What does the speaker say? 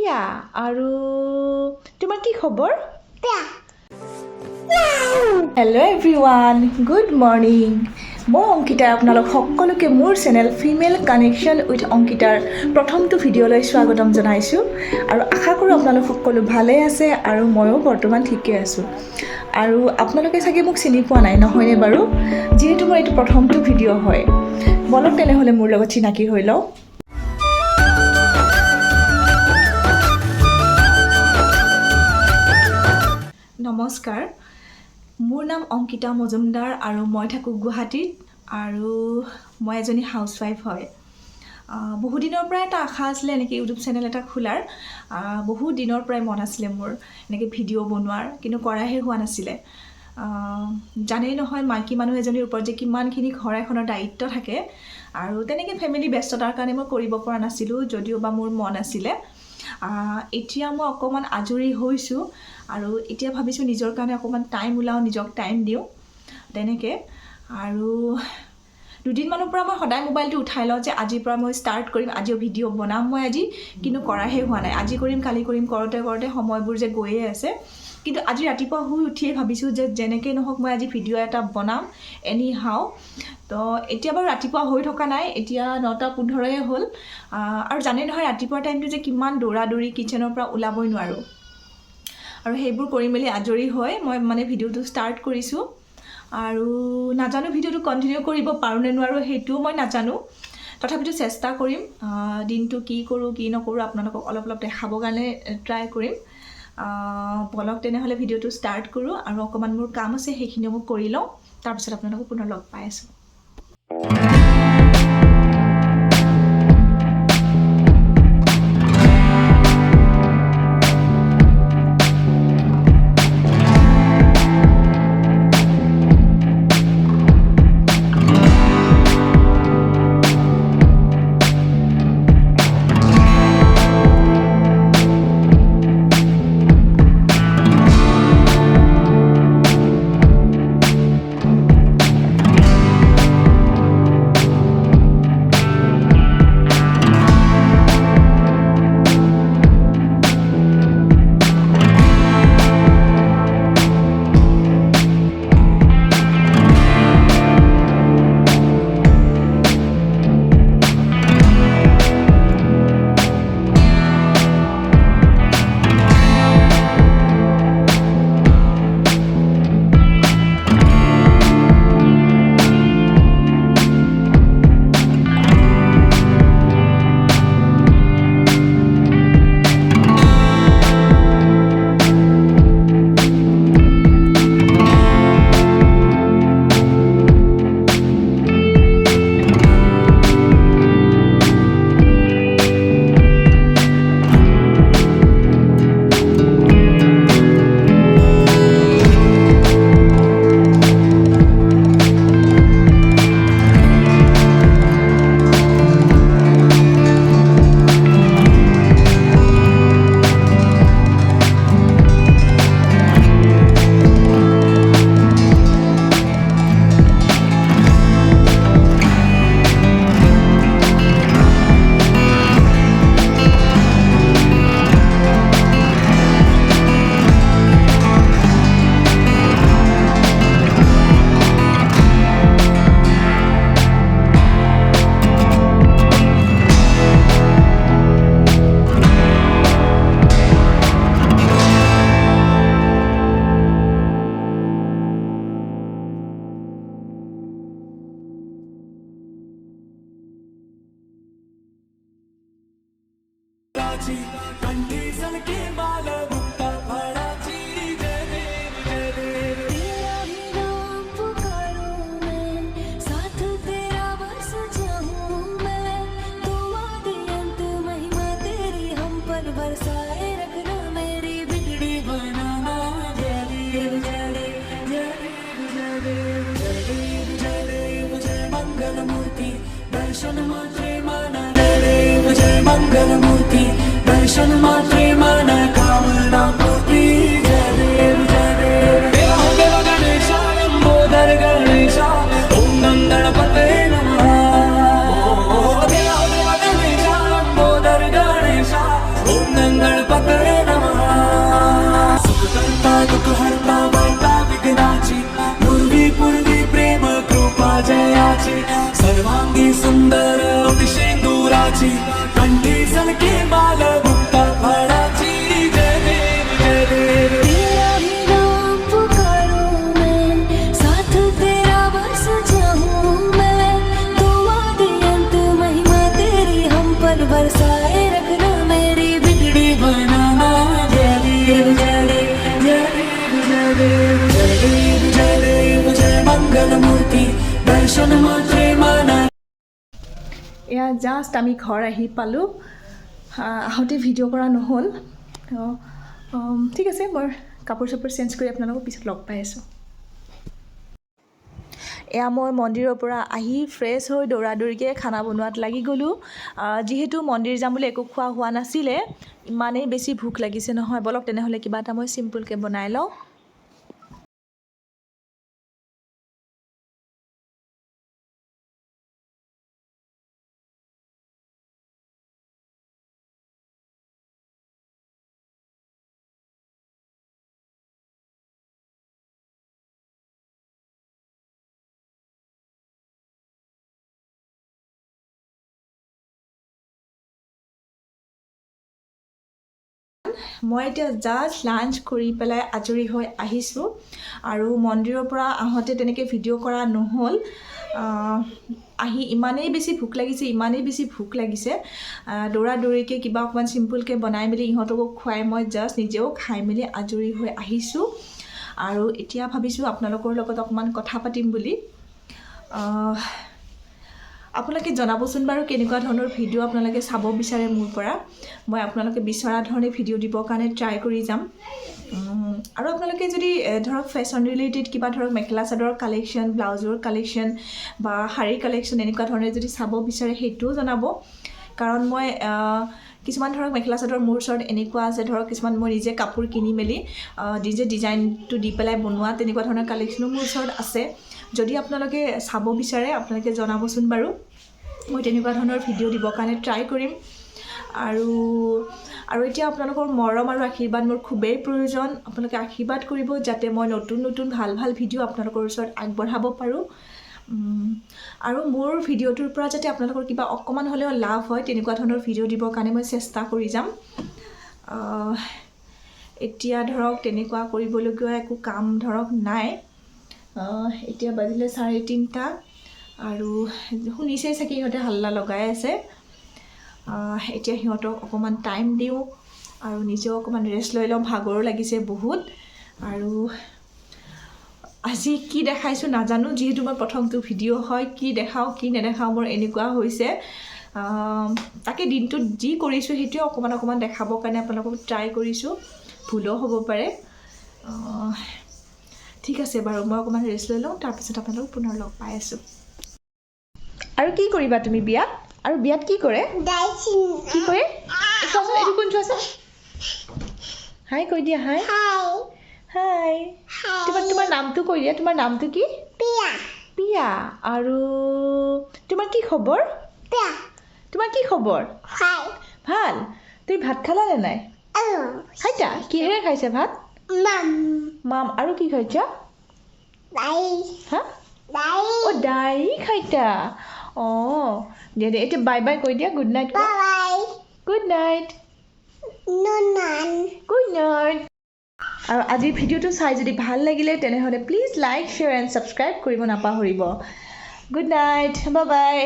বঢ়িয়া আৰু তোমাৰ কি খবৰ হেল্ল' এভৰিৱান গুড মৰ্ণিং মই অংকিতা আপোনালোক সকলোকে মোৰ চেনেল ফিমেল কানেকশ্যন উইথ অংকিতাৰ প্ৰথমটো ভিডিঅ'লৈ স্বাগতম জনাইছোঁ আৰু আশা কৰোঁ আপোনালোক সকলো ভালে আছে আৰু ময়ো বৰ্তমান ঠিকে আছোঁ আৰু আপোনালোকে চাগে মোক চিনি পোৱা নাই নহয়নে বাৰু যিহেতু মোৰ এইটো প্ৰথমটো ভিডিঅ' হয় বলক তেনেহ'লে মোৰ লগত চিনাকি হৈ লওঁ নমস্কাৰ মোৰ নাম অংকিতা মজুমদাৰ আৰু মই থাকোঁ গুৱাহাটীত আৰু মই এজনী হাউচৱাইফ হয় বহু দিনৰ পৰাই এটা আশা আছিলে এনেকৈ ইউটিউব চেনেল এটা খোলাৰ বহু দিনৰ পৰাই মন আছিলে মোৰ এনেকৈ ভিডিঅ' বনোৱাৰ কিন্তু কৰাহে হোৱা নাছিলে জানেই নহয় মাইকী মানুহ এজনীৰ ওপৰত যে কিমানখিনি ঘৰ এখনৰ দায়িত্ব থাকে আৰু তেনেকৈ ফেমিলি ব্যস্ততাৰ কাৰণে মই কৰিব পৰা নাছিলোঁ যদিও বা মোৰ মন আছিলে এতিয়া মই অকণমান আজৰি হৈছোঁ আৰু এতিয়া ভাবিছোঁ নিজৰ কাৰণে অকণমান টাইম ওলাওঁ নিজক টাইম দিওঁ তেনেকৈ আৰু দুদিনমানৰ পৰা মই সদায় মোবাইলটো উঠাই লওঁ যে আজিৰ পৰা মই ষ্টাৰ্ট কৰিম আজিও ভিডিঅ' বনাম মই আজি কিন্তু কৰাহে হোৱা নাই আজি কৰিম কালি কৰিম কৰোঁতে কৰোঁতে সময়বোৰ যে গৈয়ে আছে কিন্তু আজি ৰাতিপুৱা শুই উঠিয়ে ভাবিছোঁ যে যেনেকৈ নহওক মই আজি ভিডিঅ' এটা বনাম এনি হাও তো এতিয়া বাৰু ৰাতিপুৱা হৈ থকা নাই এতিয়া 9:15 হ'ল আৰু জানে নহয় ৰাতিপুৱাৰ টাইমটো যে কিমান দৌৰা দৌৰি কিচেনৰ পৰা ওলাবই নোৱাৰোঁ আৰু সেইবোৰ কৰি মেলি আজৰি হৈ মই মানে ভিডিঅ'টো ষ্টাৰ্ট কৰিছোঁ আৰু নাজানো ভিডিঅ'টো কণ্টিনিউ কৰিব পাৰোঁ নে নোৱাৰোঁ সেইটোও মই নাজানো তথাপিতো চেষ্টা কৰিম দিনটো কি কৰোঁ কি নকৰোঁ আপোনালোকক অলপ অলপ দেখাবৰ কাৰণে ট্ৰাই কৰিম বলক তেনেহ'লে ভিডিঅ'টো ষ্টাৰ্ট কৰোঁ আৰু অকণমান মোৰ কাম আছে সেইখিনিও মই কৰি লওঁ তাৰপিছত আপোনালোকক পুনৰ লগ পাই আছোঁ मंगलमूर्ति दर्शन मात्रे मन कामना पूर्ति जय देव देवा देवा गणेशा लंबोदर गणेशा ओम नम गणपते नमः देवा देवा गणेशा लंबोदर गणेशा ओम नम गणपते नमः सुख करता दुःख हरता वरता विघ्नाची पूर्वी पूर्वी प्रेम कृपा जयाची सर्वांगी सुंदर अतिशेंदुराची कंठी सलके बाल मुक्ता फळाची जय देव जय देव तेरा ही नाम पुकारूं मैं, साथ तेरा बस चाहूं मैं। दुआ दे अंत महिमा तेरी हम पर बरसाए रखना मेरी बिगड़ी बनाना जय देव जय देव जय देव जय देव जय देव जय देव जय मंगल मूर्ति दर्शन मात्रे माना এয়া জাষ্ট আমি ঘৰ আহি পালোঁ আহোঁতে ভিডিঅ' কৰা নহ'ল ঠিক আছে মই কাপোৰ চাপোৰ চেঞ্জ কৰি আপোনালোকক পিছত লগ পাই আছোঁ এয়া মই মন্দিৰৰ পৰা আহি ফ্ৰেছ হৈ দৌৰা দৌৰিকৈ খানা বনোৱাত লাগি গ'লোঁ যিহেতু মন্দিৰ যাম বুলি একো খোৱা হোৱা নাছিলে ইমানেই বেছি ভোক লাগিছে নহয় বলক তেনেহ'লে কিবা এটা মই চিম্পুলকৈ বনাই লওঁ মই এতিয়া জাষ্ট লাঞ্চ কৰি পেলাই আজৰি হৈ আহিছোঁ আৰু মন্দিৰৰ পৰা আহোঁতে তেনেকৈ ভিডিঅ' কৰা নহ'ল আহি ইমানেই বেছি ভোক লাগিছে দৌৰা দৌৰিকৈ কিবা অকণমান চিম্পুলকৈ বনাই মেলি ইহঁতকো খুৱাই মই জাষ্ট নিজেও খাই মেলি আজৰি হৈ আহিছোঁ আৰু এতিয়া ভাবিছোঁ আপোনালোকৰ লগত অকণমান কথা পাতিম বুলি আপোনালোকে জনাবচোন বাৰু কেনেকুৱা ধৰণৰ ভিডিঅ' আপোনালোকে চাব বিচাৰে মোৰ পৰা মই আপোনালোকে বিচৰা ধৰণে ভিডিঅ' দিবৰ কাৰণে ট্ৰাই কৰি যাম আৰু আপোনালোকে যদি ধৰক ফেশ্বন ৰিলেটেড কিবা ধৰক মেখেলা চাদৰৰ কালেকশ্যন ব্লাউজৰ কালেকশ্যন বা শাৰী কালেকশ্যন এনেকুৱা ধৰণে যদি চাব বিচাৰে সেইটোও জনাব কাৰণ মই কিছুমান ধৰক মেখেলা চাদৰ মোৰ ওচৰত এনেকুৱা আছে ধৰক কিছুমান মই নিজে কাপোৰ কিনি মেলি নিজে ডিজাইনটো দি পেলাই বনোৱা তেনেকুৱা ধৰণৰ কালেকশ্যনো মোৰ ওচৰত আছে যদি আপোনালোকে চাব বিচাৰে আপোনালোকে জনাবচোন বাৰু মই তেনেকুৱা ধৰণৰ ভিডিঅ' দিবৰ কাৰণে ট্ৰাই কৰিম আৰু এতিয়া আপোনালোকৰ মৰম আৰু আশীৰ্বাদ মোৰ খুবেই প্ৰয়োজন আপোনালোকে আশীৰ্বাদ কৰিব যাতে মই নতুন নতুন ভাল ভাল ভিডিঅ' আপোনালোকৰ ওচৰত আগবঢ়াব পাৰোঁ আৰু মোৰ ভিডিঅ'টোৰ পৰা যাতে আপোনালোকৰ কিবা অকণমান হ'লেও লাভ হয় তেনেকুৱা ধৰণৰ ভিডিঅ' দিবৰ কাৰণে মই চেষ্টা কৰি যাম এতিয়া ধৰক তেনেকুৱা কৰিবলগীয়া একো কাম ধৰক নাই এতিয়া বাজিলে 3:30 আৰু শুনিছেই চাগে ইহঁতে হাল্লা লগাই আছে এতিয়া সিহঁতক অকণমান টাইম দিওঁ আৰু নিজেও অকণমান ৰেষ্ট লৈ লওঁ ভাগৰো লাগিছে বহুত আৰু আজি কি দেখাইছোঁ নাজানো যিহেতু মই প্ৰথমটো ভিডিঅ' হয় কি দেখাওঁ কি নেদেখাওঁ মোৰ এনেকুৱা হৈছে তাকে দিনটোত যি কৰিছোঁ সেইটোৱে অকণমান দেখাবৰ কাৰণে আপোনালোকক ট্ৰাই কৰিছোঁ ভুলো হ'ব পাৰে ঠিক আছে বাৰু মই অকণমান ৰেষ্ট লৈ লওঁ তাৰপিছত আপোনালোকক পুনৰ লগ পাই আছোঁ আৰু কি কৰিবা তুমি বিয়াত আৰু বিয়াত কি কৰে কি কৰে চোৱাচোন এইটো কোন চোৱাচোন হাই কৈ দিয়া হাই হাই তোমাৰ নামটো কৈ দিয়া তোমাৰ নামটো কি পিয়া আৰু তোমাৰ কি খবৰ তোমাৰ কি খবৰ ভাল তুমি ভাত খালানে নাই খাইছা কিহেৰে খাইছা ভাত মাম আৰু কি খাইছা হা অ' দাই খাইছা অঁ দিয়া এতিয়া বাই বাই কৈ দিয়া গুড নাইট গুড নাইট আৰু আজিৰ ভিডিঅ'টো চাই যদি ভাল লাগিলে তেনেহ'লে please like share and subscribe কৰিব নাপাহৰিব গুড নাইট বাই বাই